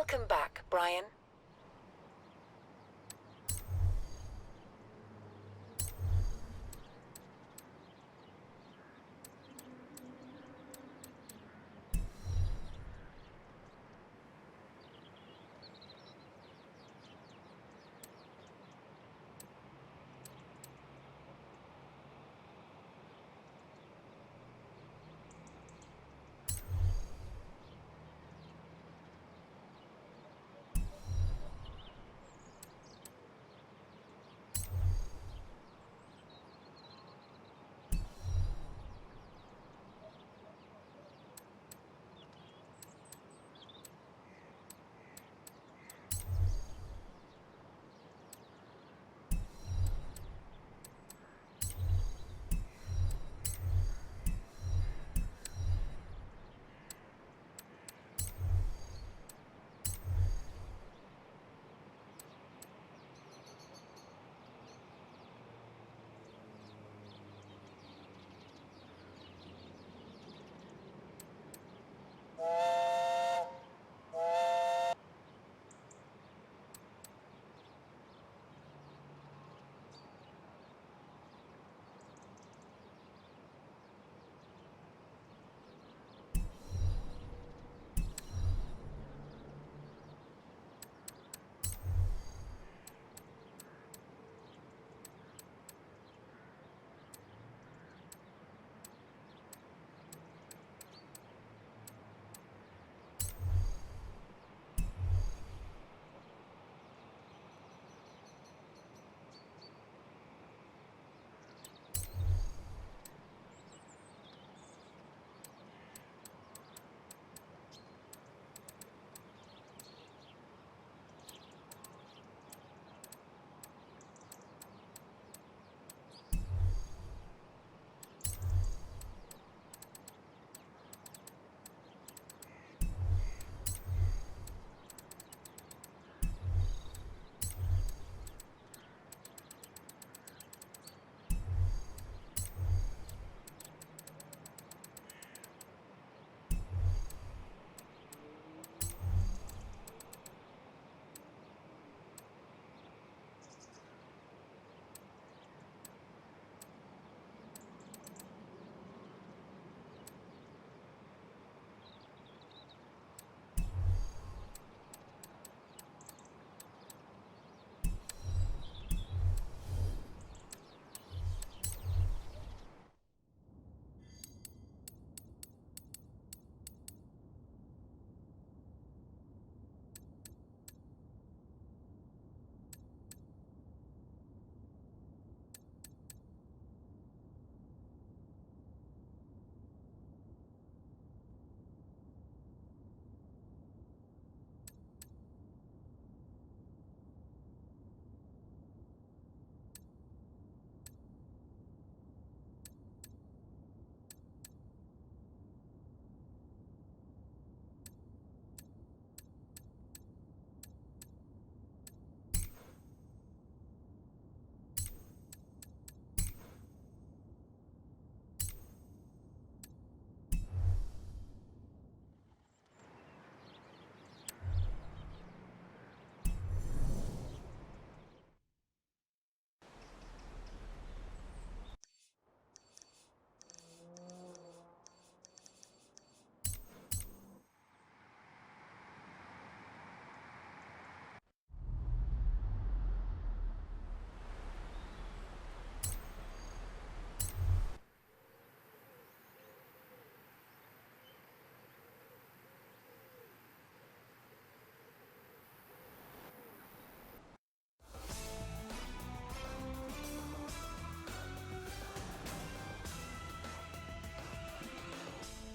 Welcome back, Brian.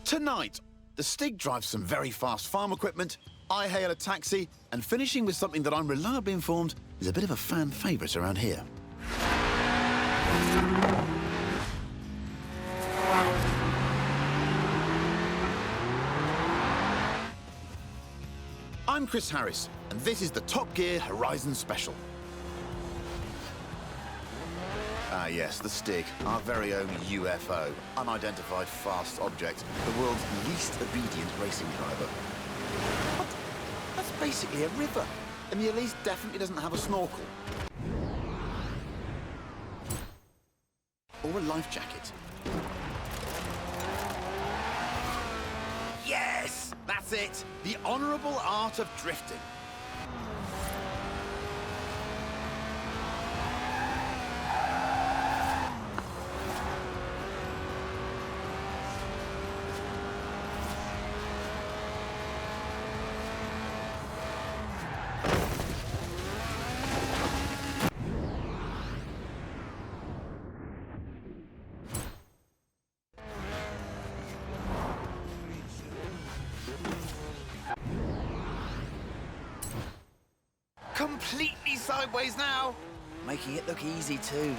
Tonight, the Stig drives some very fast farm equipment, I hail a taxi, and finishing with something that I'm reliably informed is a bit of a fan favourite around here. I'm Chris Harris, and this is the Top Gear Horizon Special. Ah yes, the Stig, our very own UFO, unidentified fast object, the world's least obedient racing driver. What? That's basically a river, and the Elise definitely doesn't have a snorkel. Or a life jacket. Yes! That's it! The honourable art of drifting. Completely sideways now, making it look easy too.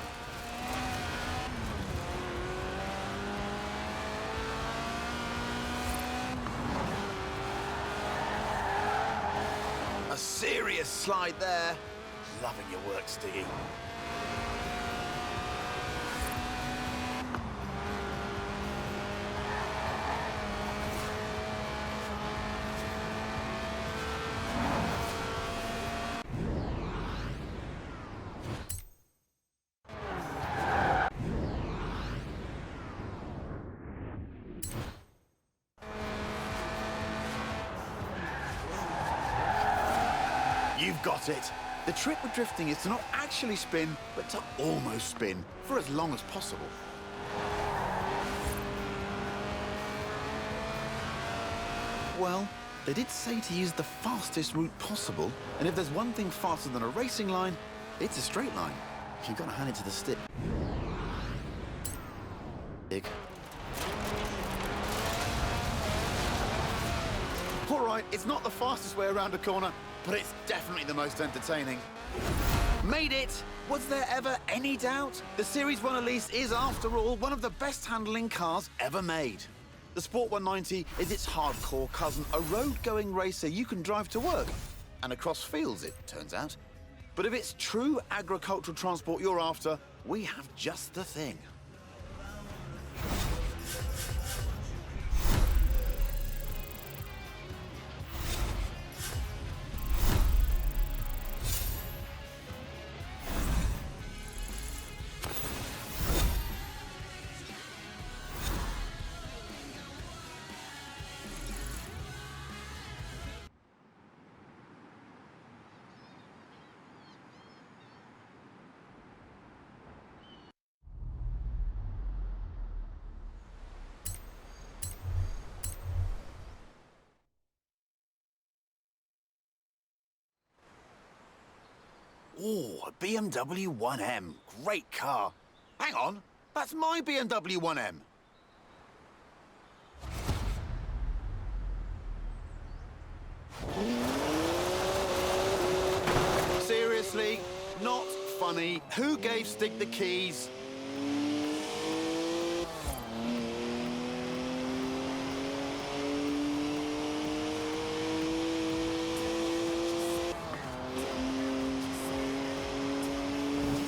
A serious slide there. Loving your work, Stiggy. You've got it. The trick with drifting is to not actually spin, but to almost spin for as long as possible. Well, they did say to use the fastest route possible, and if there's one thing faster than a racing line, it's a straight line. You've got to hand it to the stick. All right, it's not the fastest way around a corner, but it's definitely the most entertaining. Made it! Was there ever any doubt? The Series 1 Elise is, after all, one of the best handling cars ever made. The Sport 190 is its hardcore cousin, a road-going racer you can drive to work. And across fields, it turns out. But if it's true agricultural transport you're after, we have just the thing. Oh, a BMW 1M. Great car. Hang on, that's my BMW 1M. Seriously, not funny. Who gave Stig the keys?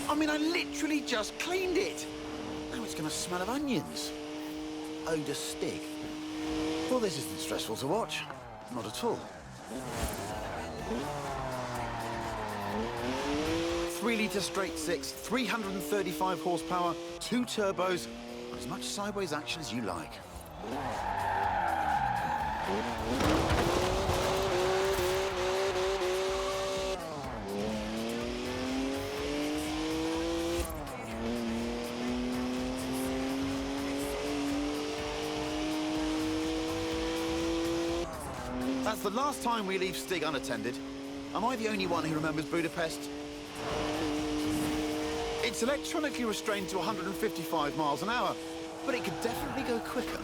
I mean, I literally just cleaned it. Now it's going to smell of onions. Ode to Stig. Well, this isn't stressful to watch. Not at all. 3-litre straight six, 335 horsepower, 2 turbos, and as much sideways action as you like. That's the last time we leave Stig unattended. Am I the only one who remembers Budapest? It's electronically restrained to 155 miles an hour, but it could definitely go quicker.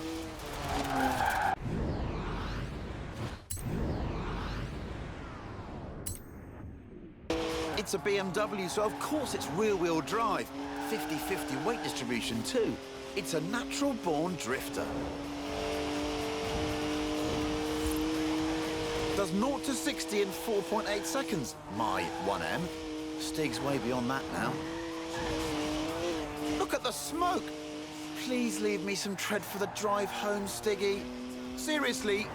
It's a BMW, so of course it's rear-wheel drive. 50-50 weight distribution too. It's a natural-born drifter. Does 0 to 60 in 4.8 seconds. My 1M. Stig's way beyond that now. Look at the smoke! Please leave me some tread for the drive home, Stiggy. Seriously,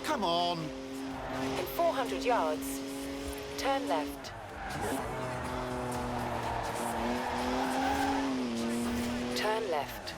come on. In 400 yards, turn left. Turn left.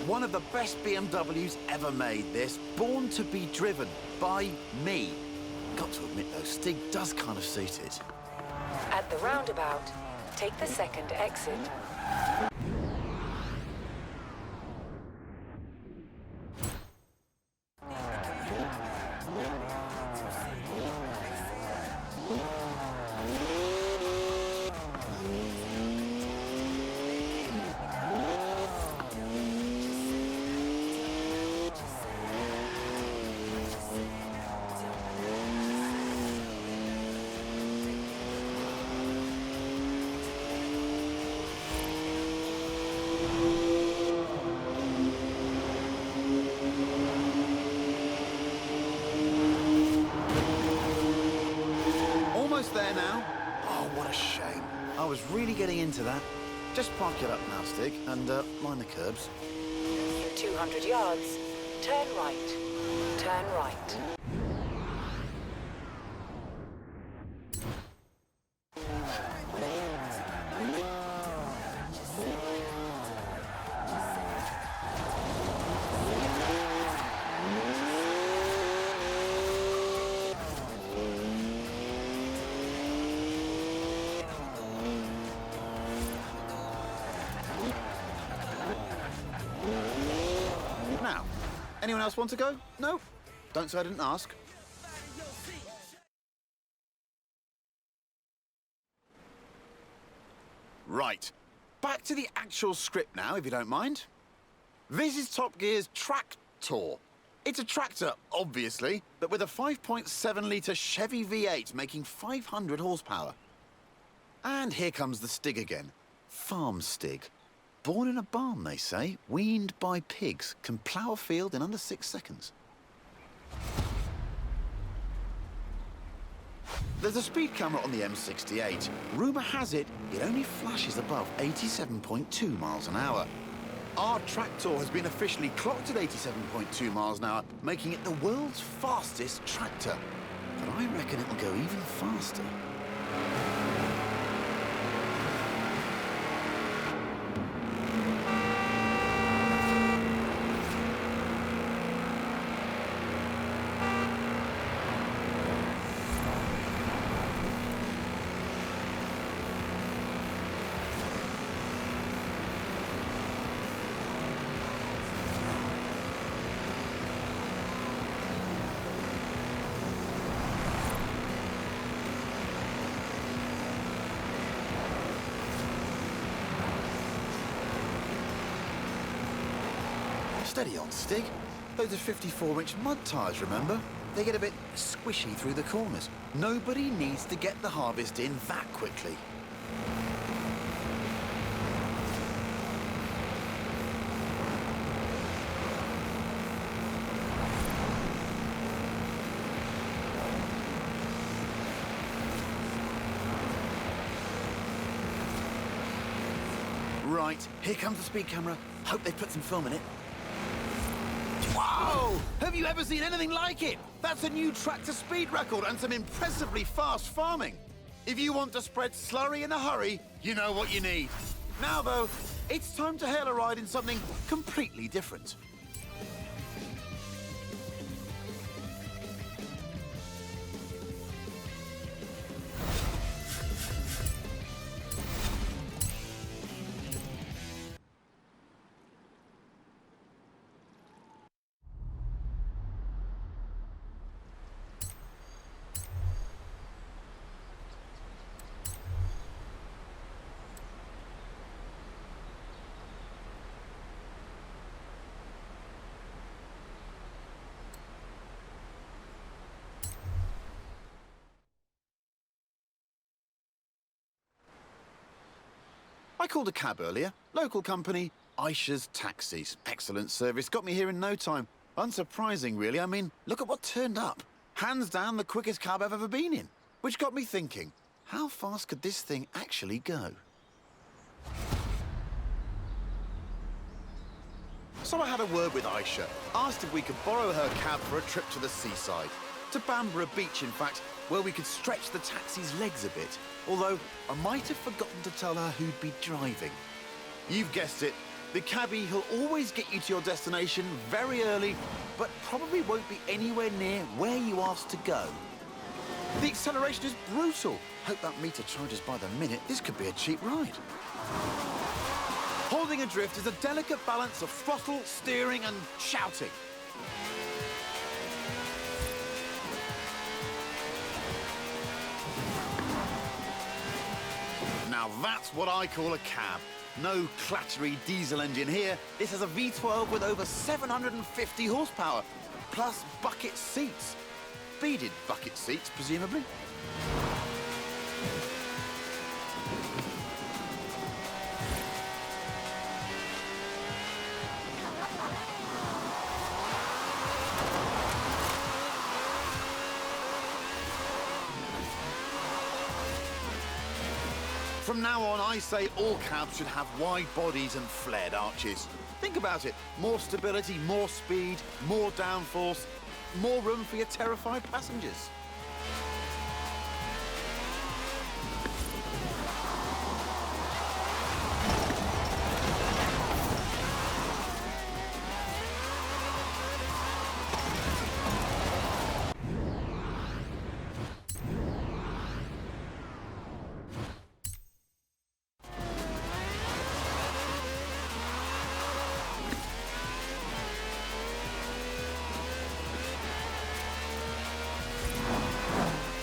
One of the best BMWs ever made, this. Born to be driven by me. Got to admit, though, Stig does kind of suit it. At the roundabout, take the second exit. Almost there now. Oh, what a shame. I was really getting into that. Just park it up now, Stig, and mind the curbs. 200 yards, turn right. Turn right. Now, anyone else want to go? No? Don't say I didn't ask. Right. Back to the actual script now, if you don't mind. This is Top Gear's Tractor. It's a tractor, obviously, but with a 5.7-litre Chevy V8 making 500 horsepower. And here comes the Stig again. Farm Stig. Born in a barn, they say, weaned by pigs, can plough a field in under 6 seconds. There's a speed camera on the M68. Rumour has it, it only flashes above 87.2 miles an hour. Our tractor has been officially clocked at 87.2 miles an hour, making it the world's fastest tractor. But I reckon it'll go even faster. Steady on, Stig. Those are 54-inch mud tyres, remember? They get a bit squishy through the corners. Nobody needs to get the harvest in that quickly. Right, here comes the speed camera. Hope they put some film in it. Whoa! Have you ever seen anything like it? That's a new tractor speed record and some impressively fast farming. If you want to spread slurry in a hurry, you know what you need. Now, though, it's time to hail a ride in something completely different. called a cab earlier. Local company, Aisha's Taxis. Excellent service. Got me here in no time. Unsurprising, really. I mean, look at what turned up. Hands down the quickest cab I've ever been in. Which got me thinking, how fast could this thing actually go? So I had a word with Aisha, asked if we could borrow her cab for a trip to the seaside. To Bamborough Beach, in fact, where we could stretch the taxi's legs a bit. Although, I might have forgotten to tell her who'd be driving. You've guessed it. The cabbie who'll always get you to your destination very early, but probably won't be anywhere near where you asked to go. The acceleration is brutal. Hope that meter charges by the minute. This could be a cheap ride. Holding adrift is a delicate balance of throttle, steering, and shouting. Now that's what I call a cab. No clattery diesel engine here. This has a V12 with over 750 horsepower, plus bucket seats. Beaded bucket seats, presumably. From now on, I say all cabs should have wide bodies and flared arches. Think about it. More stability, more speed, more downforce, more room for your terrified passengers.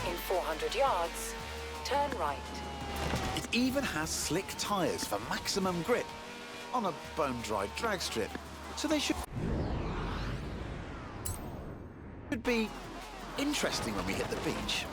In 400 yards, turn right. It even has slick tyres for maximum grip on a bone-dry drag strip. So they should be interesting when we hit the beach.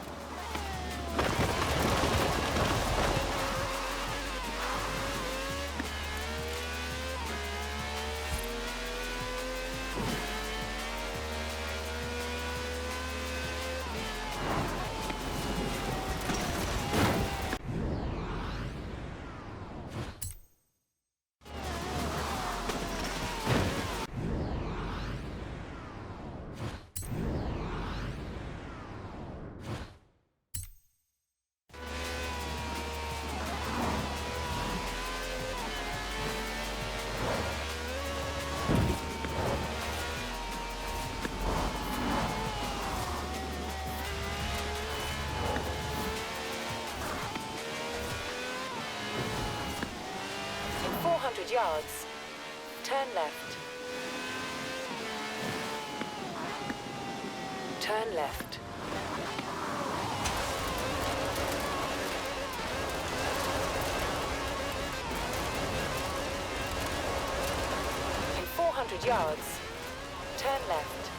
In 400 yards, turn left. Turn left. In 400 yards, turn left.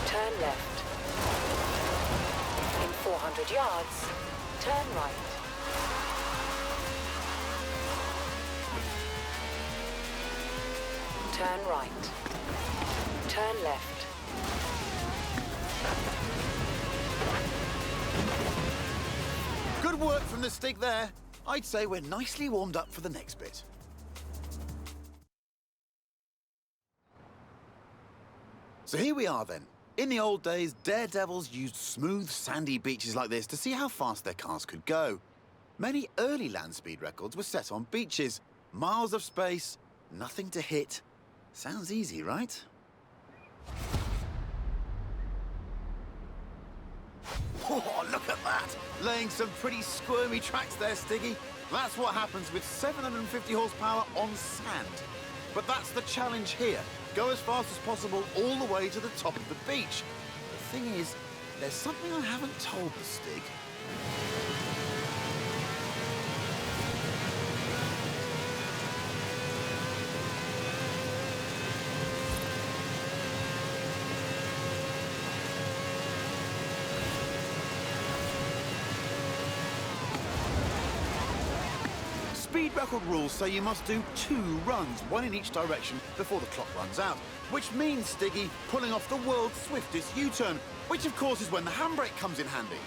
Turn left. In 400 yards, turn right. Turn right. Turn left. Good work from the stick there. I'd say we're nicely warmed up for the next bit. So here we are then. In the old days, daredevils used smooth, sandy beaches like this to see how fast their cars could go. Many early land speed records were set on beaches. Miles of space, nothing to hit. Sounds easy, right? Oh, look at that! Laying some pretty squirmy tracks there, Stiggy. That's what happens with 750 horsepower on sand. But that's the challenge here. Go as fast as possible all the way to the top of the beach. The thing is, there's something I haven't told the Stig. speed record rules say you must do 2 runs, one in each direction, before the clock runs out. Which means, Stiggy, pulling off the world's swiftest U-turn, which of course is when the handbrake comes in handy.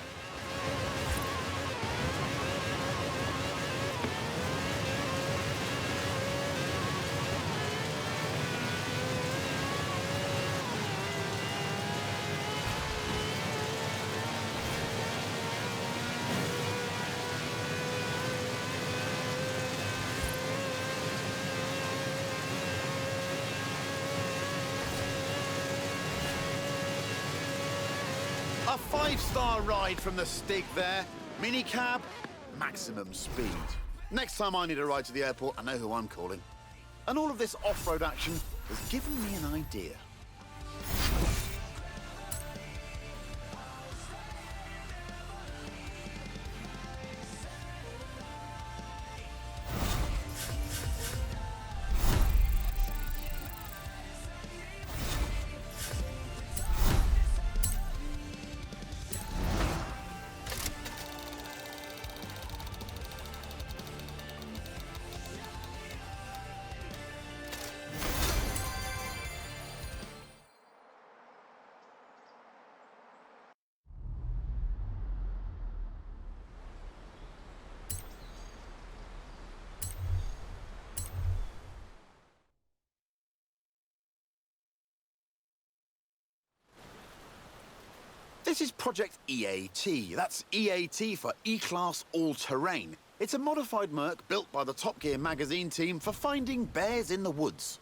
A 5-star ride from the Stig there. Minicab, maximum speed. Next time I need a ride to the airport, I know who I'm calling. And all of this off-road action has given me an idea. This is Project EAT. That's EAT for E-Class All-Terrain. It's a modified Merc built by the Top Gear magazine team for finding bears in the woods.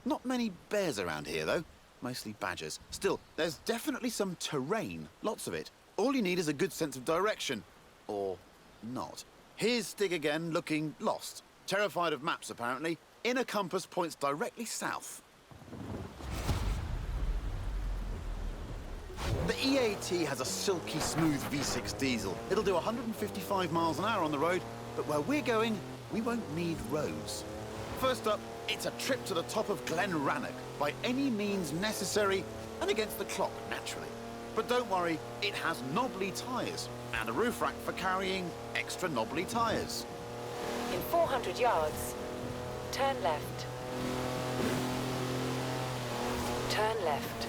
Not many bears around here, though. Mostly badgers. Still, there's definitely some terrain. Lots of it. All you need is a good sense of direction. Or not. Here's Stig again, looking lost. Terrified of maps, apparently. Inner compass points directly south. The EAT has a silky smooth V6 diesel. It'll do 155 miles an hour on the road, but where we're going, we won't need roads. First up, it's a trip to the top of Glen Rannoch, by any means necessary, and against the clock, naturally. But don't worry, it has knobbly tyres, and a roof rack for carrying extra knobbly tyres. In 400 yards, turn left. Turn left.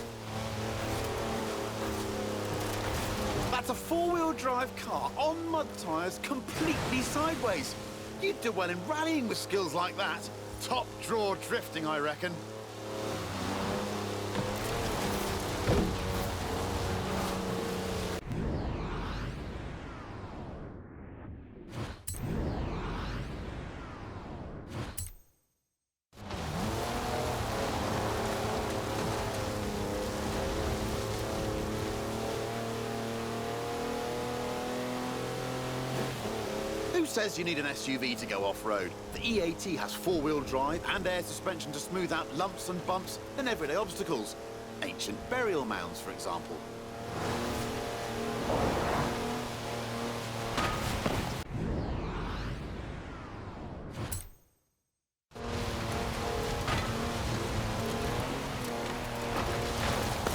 That's a 4-wheel drive car on mud tyres, completely sideways. You'd do well in rallying with skills like that. Top draw drifting, I reckon. Who says you need an SUV to go off-road? The EAT has 4-wheel drive and air suspension to smooth out lumps and bumps and everyday obstacles. Ancient burial mounds, for example.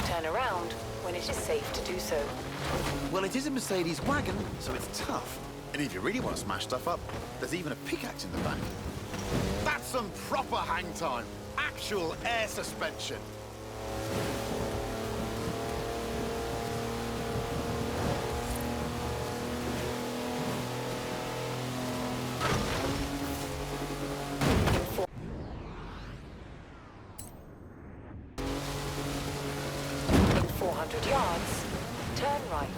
Turn around when it is safe to do so. Well, it is a Mercedes wagon, so it's tough. And if you really want to smash stuff up, there's even a pickaxe in the back. That's some proper hang time. Actual air suspension. In 400 yards, turn right.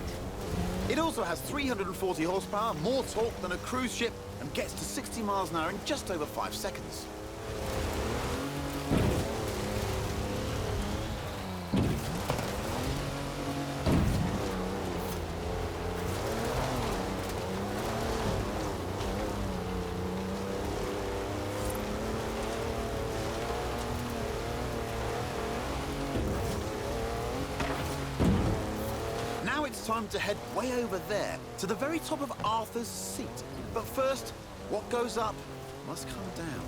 It also has 340 horsepower, more torque than a cruise ship, and gets to 60 miles an hour in just over 5 seconds. Now it's time to head way over there, to the very top of Arthur's Seat. But first, what goes up must come down.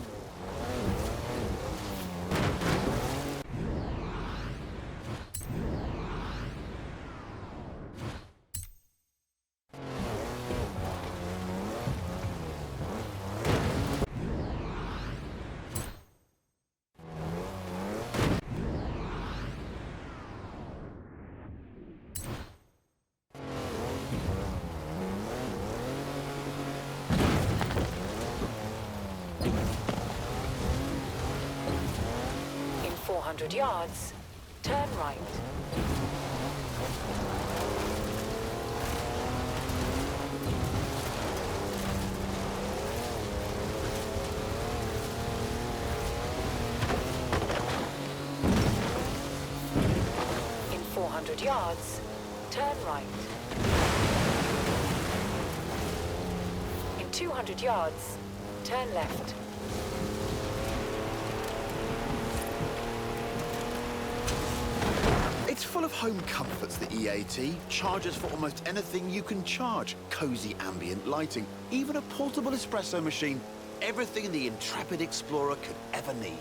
200 yards, turn right. In 400 yards, turn right. In 200 yards, turn left. It's full of home comforts, the EAT. Chargers for almost anything you can charge. Cozy ambient lighting. Even a portable espresso machine. Everything the intrepid explorer could ever need.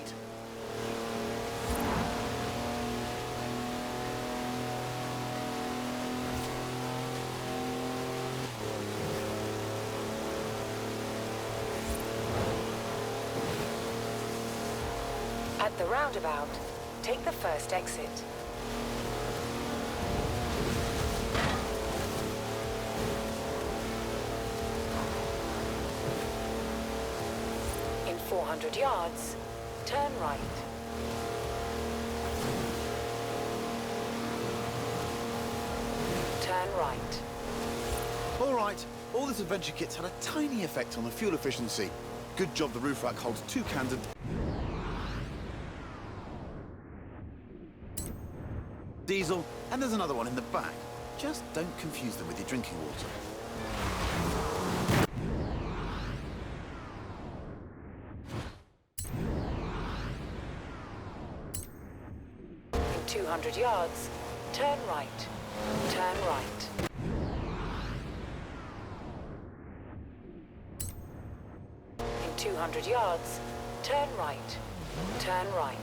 At the roundabout, take the first exit. In 400 yards, turn right. Turn right. All right, all this adventure kit's had a tiny effect on the fuel efficiency. Good job the roof rack holds 2 cans of diesel, and there's another one in the back. Just don't confuse them with your drinking water. In 200 yards, turn right. Turn right. In 200 yards, turn right. Turn right.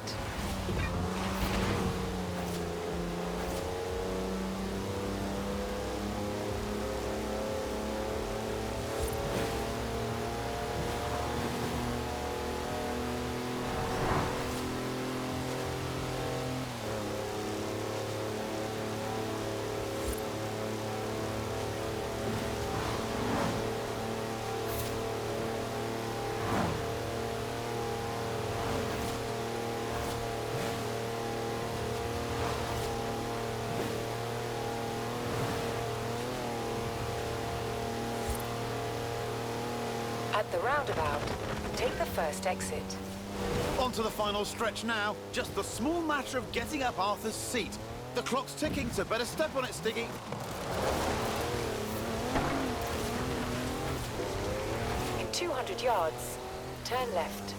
At the roundabout, take the first exit. On to the final stretch now. Just the small matter of getting up Arthur's seat. The clock's ticking, so better step on it, Stiggy. In 200 yards, turn left.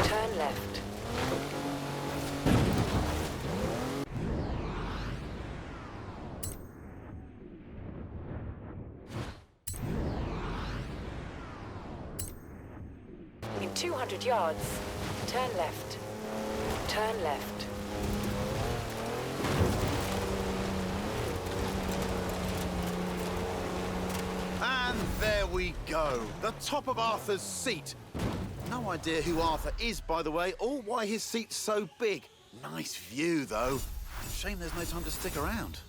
Turn left. In 200 yards, turn left. Turn left. And there we go. The top of Arthur's seat. No idea who Arthur is, by the way, or why his seat's so big. Nice view, though. Shame there's no time to stick around.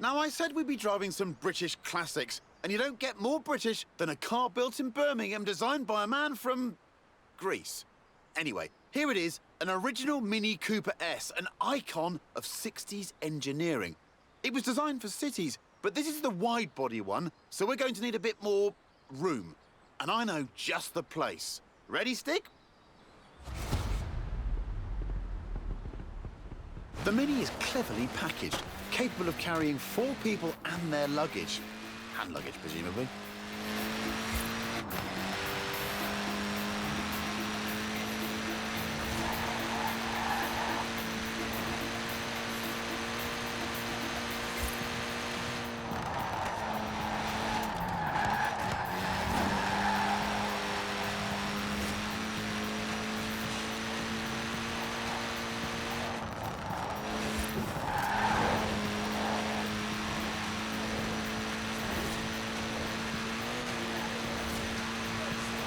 Now, I said we'd be driving some British classics, and you don't get more British than a car built in Birmingham designed by a man from Greece. Anyway, here it is, an original Mini Cooper S, an icon of 60s engineering. It was designed for cities, but this is the wide-body one, so we're going to need a bit more room. And I know just the place. Ready, Stick? The Mini is cleverly packaged, capable of carrying 4 people and their luggage. Hand luggage, presumably.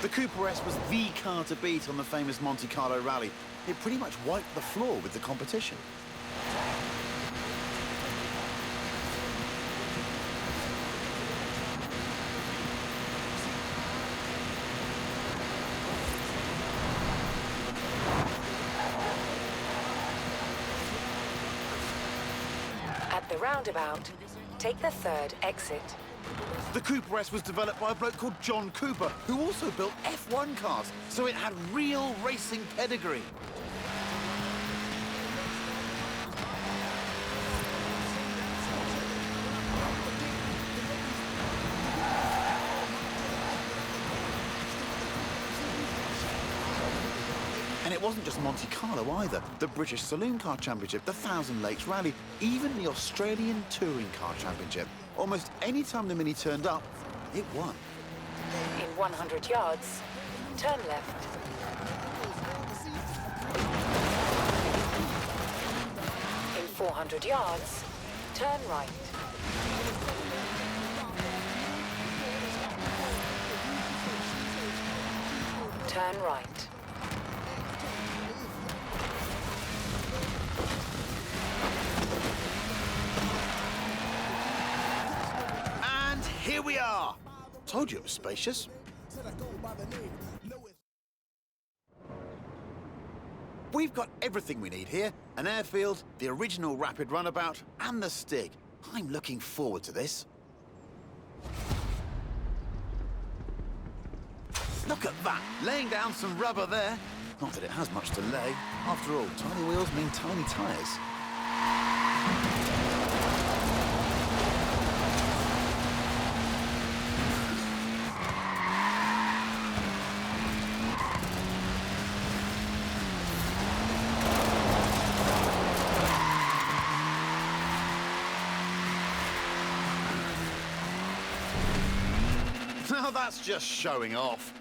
The Cooper S was the car to beat on the famous Monte Carlo rally. It pretty much wiped the floor with the competition. At the roundabout, take the 3rd exit. The Cooper S was developed by a bloke called John Cooper, who also built F1 cars, so it had real racing pedigree. And it wasn't just Monte Carlo either. The British Saloon Car Championship, the Thousand Lakes Rally, even the Australian Touring Car Championship. Almost any time the Mini turned up, it won. In 100 yards, turn left. In 400 yards, turn right. Turn right. Here we are! Told you it was spacious. We've got everything we need here. An airfield, the original rapid runabout, and the Stig. I'm looking forward to this. Look at that! Laying down some rubber there. Not that it has much to lay. After all, tiny wheels mean tiny tyres. Now that's just showing off.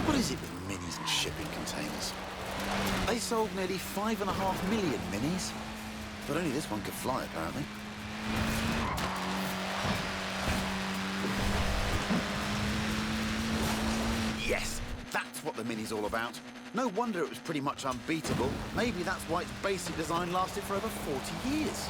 What is it with Minis and shipping containers? They sold nearly 5.5 million Minis, but only this one could fly, apparently. Yes, that's what the Mini's all about. No wonder it was pretty much unbeatable. Maybe that's why its basic design lasted for over 40 years.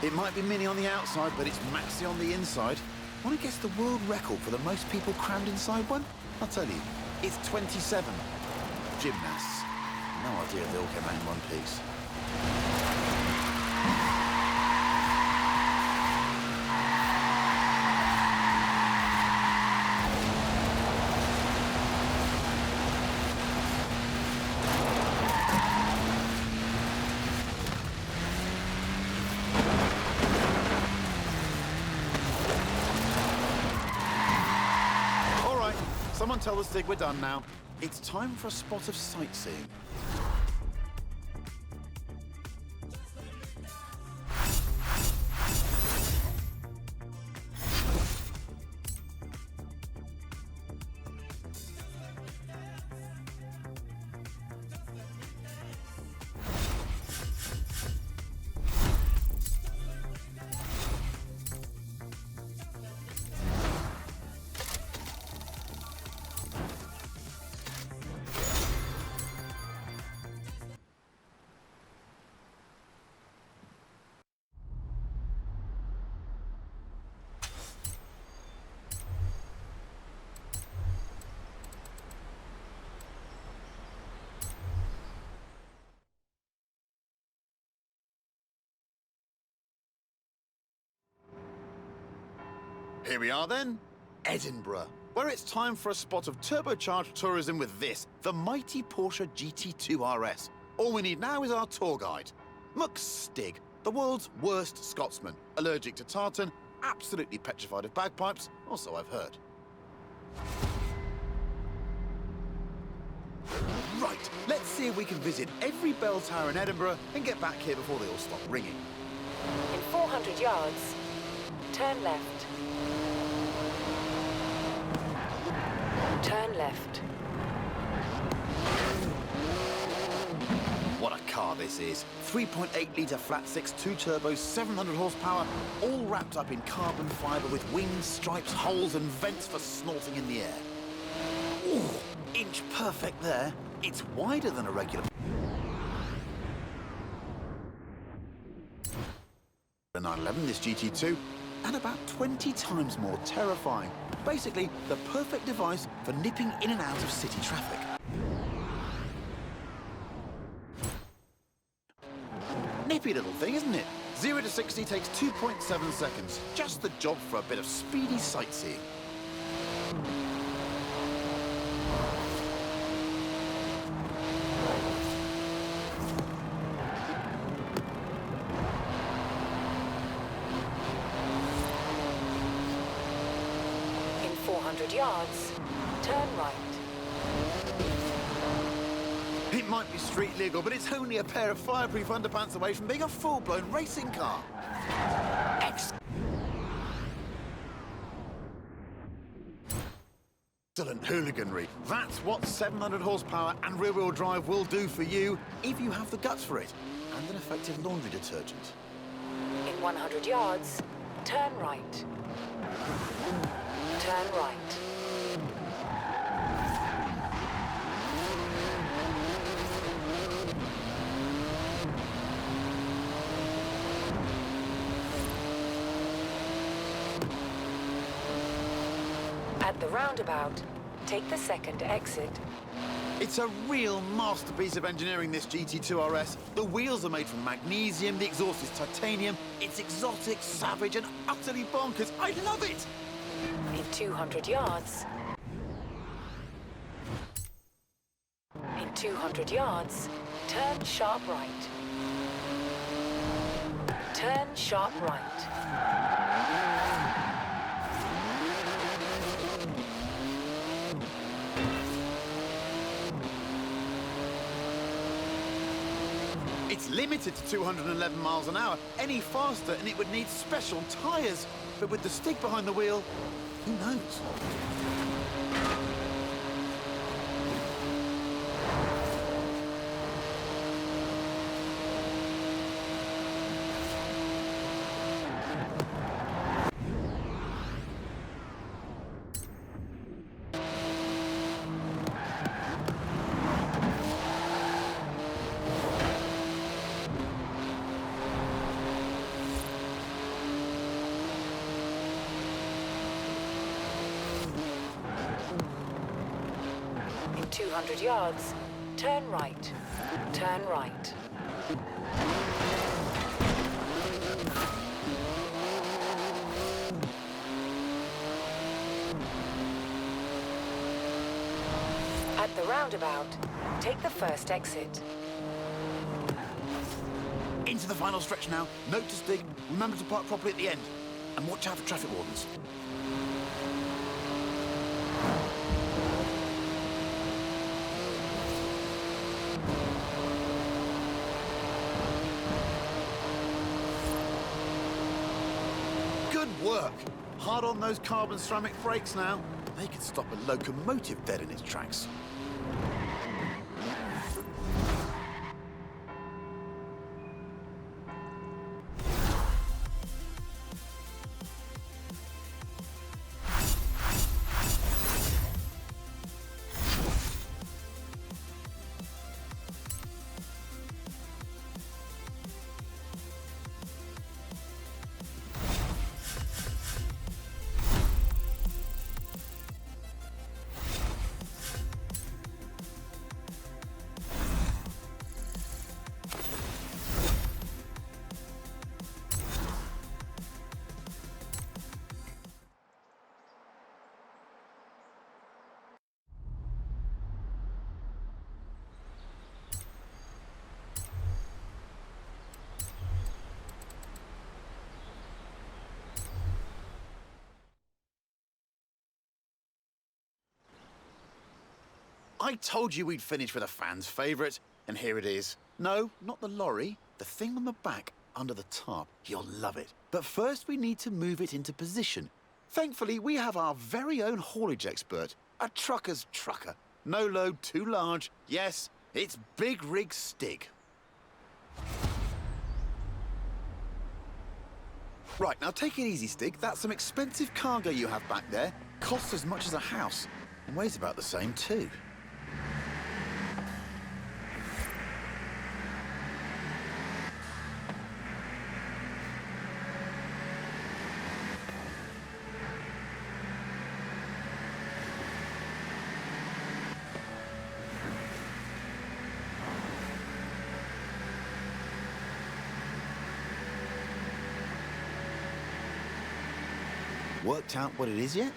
It might be Mini on the outside, but it's Maxi on the inside. Want to guess the world record for the most people crammed inside one? I'll tell you, it's 27. Gymnasts. No idea if they all came out in one piece. Someone tell the Stig we're done now. It's time for a spot of sightseeing. Here we are then, Edinburgh, where it's time for a spot of turbocharged tourism with this, the mighty Porsche GT2 RS. All we need now is our tour guide. Muck Stig, the world's worst Scotsman, allergic to tartan, absolutely petrified of bagpipes, also I've heard. Right, let's see if we can visit every bell tower in Edinburgh and get back here before they all stop ringing. In 400 yards, turn left. Turn left. What a car this is. 3.8-litre flat-six, 2-turbo, 700 horsepower, all wrapped up in carbon fibre with wings, stripes, holes and vents for snorting in the air. Ooh, inch perfect there. It's wider than a regular 911, this GT2, and about 20 times more terrifying. Basically, the perfect device for nipping in and out of city traffic. Nippy little thing, isn't it? 0 to 60 takes 2.7 seconds. Just the job for a bit of speedy sightseeing. In 400 yards, turn right. It might be street legal, but it's only a pair of fireproof underpants away from being a full-blown racing car. Excellent hooliganry. That's what 700 horsepower and rear-wheel drive will do for you if you have the guts for it, and an effective laundry detergent. In 100 yards, turn right. Turn right. At the roundabout, take the second exit. It's a real masterpiece of engineering, this GT2 RS. The wheels are made from magnesium, the exhaust is titanium. It's exotic, savage, and utterly bonkers. I love it! In 200 yards. In 200 yards, turn sharp right. Turn sharp right. It's limited to 211 miles an hour. Any faster and it would need special tyres. But with the stick behind the wheel, who knows? In 200 yards, turn right. Turn right. At the roundabout, take the first exit. Into the final stretch now. Note to Stig, remember to park properly at the end. And watch out for traffic wardens. Good work. Hard on those carbon ceramic brakes now. They could stop a locomotive dead in its tracks. I told you we'd finish with a fan's favourite, and here it is. No, not the lorry. The thing on the back, under the tarp. You'll love it. But first we need to move it into position. Thankfully, we have our very own haulage expert, a trucker's trucker. No load too large. Yes, it's Big Rig Stig. Right, now take it easy, Stig. That's some expensive cargo you have back there. Costs as much as a house, and weighs about the same too. Worked out what it is yet?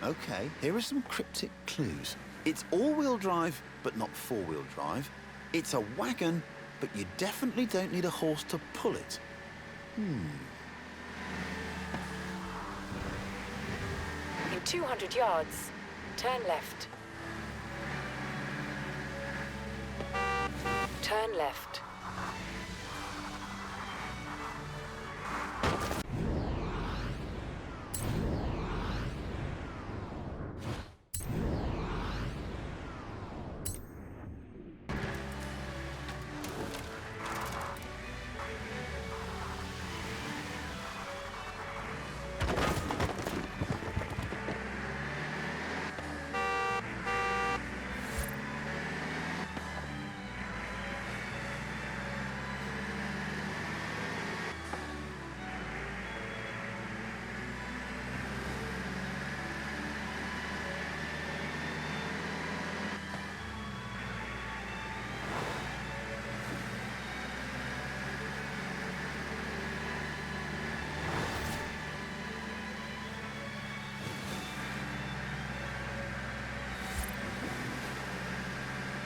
Okay, here are some cryptic clues. It's all-wheel drive, but not four-wheel drive. It's a wagon, but you definitely don't need a horse to pull it. In 200 yards, turn left. Turn left.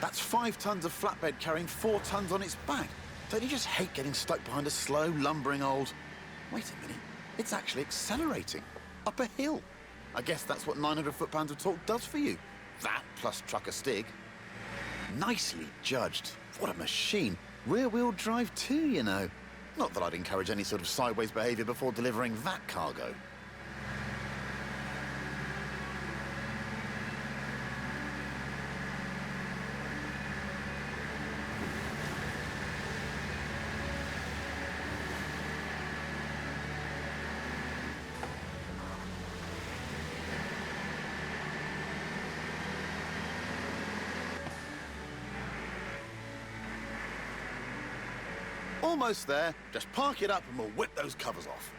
That's 5 tons of flatbed carrying 4 tons on its back. Don't you just hate getting stuck behind a slow, lumbering old... Wait a minute, it's actually accelerating. Up a hill. I guess that's what 900 foot-pounds of torque does for you. That plus trucker Stig. Nicely judged. What a machine. Rear-wheel drive too, you know. Not that I'd encourage any sort of sideways behaviour before delivering that cargo. Almost there. Just park it up and we'll whip those covers off.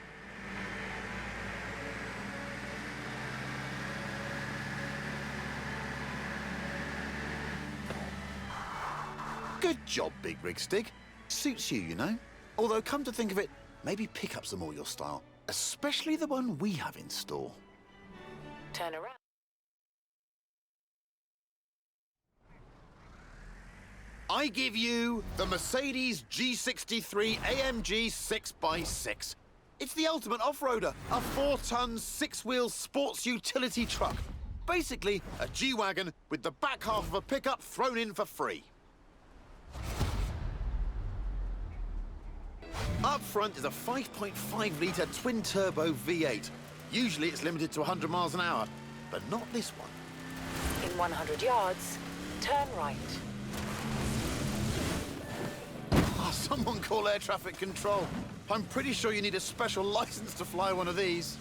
Good job, Big Rig Stig. Suits you, you know. Although, come to think of it, maybe pickups are more your style. Especially the one we have in store. Turn around. I give you the Mercedes G63 AMG 6x6. It's the ultimate off-roader, a 4-ton, 6-wheel sports utility truck. Basically, a G-Wagon with the back half of a pickup thrown in for free. Up front is a 5.5-litre twin-turbo V8. Usually it's limited to 100 miles an hour, but not this one. In 100 yards, turn right. Someone call air traffic control. I'm pretty sure you need a special license to fly one of these.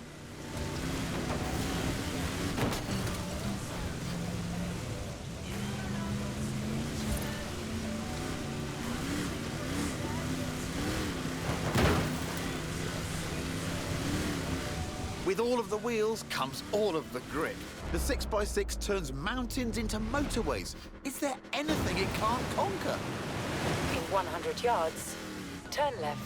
With all of the wheels comes all of the grip. The 6x6 turns mountains into motorways. Is there anything it can't conquer? In 100 yards, turn left.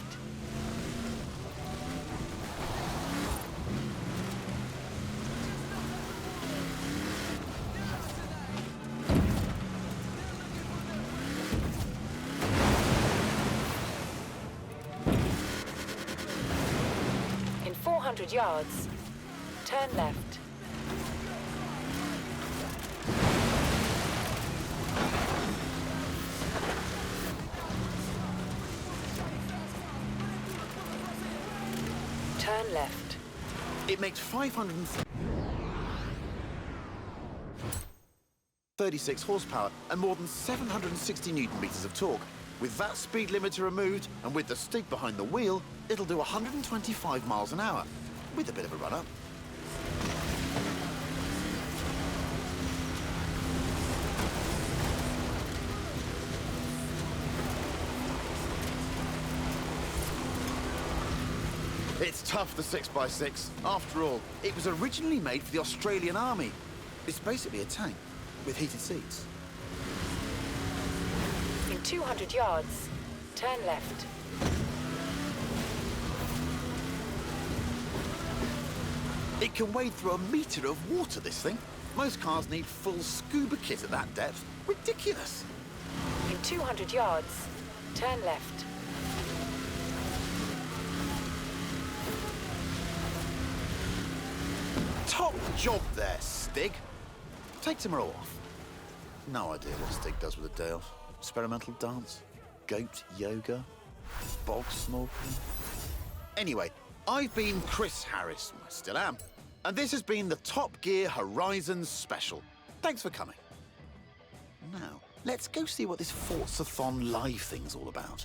In 400 yards, turn left. Turn left. It makes 536 horsepower and more than 760 newton meters of torque. With that speed limiter removed and with the stick behind the wheel, it'll do 125 miles an hour, with a bit of a run-up. It's tough, the 6x6. After all, it was originally made for the Australian Army. It's basically a tank with heated seats. In 200 yards, turn left. It can wade through a metre of water, this thing. Most cars need full scuba kit at that depth. Ridiculous. In 200 yards, turn left. Top job there, Stig. Take tomorrow off. No idea what Stig does with a day off. Experimental dance, goat yoga, bog snorkeling. Anyway, I've been Chris Harris, I still am, and this has been the Top Gear Horizons special. Thanks for coming. Now, let's go see what this Forza-thon live thing's all about.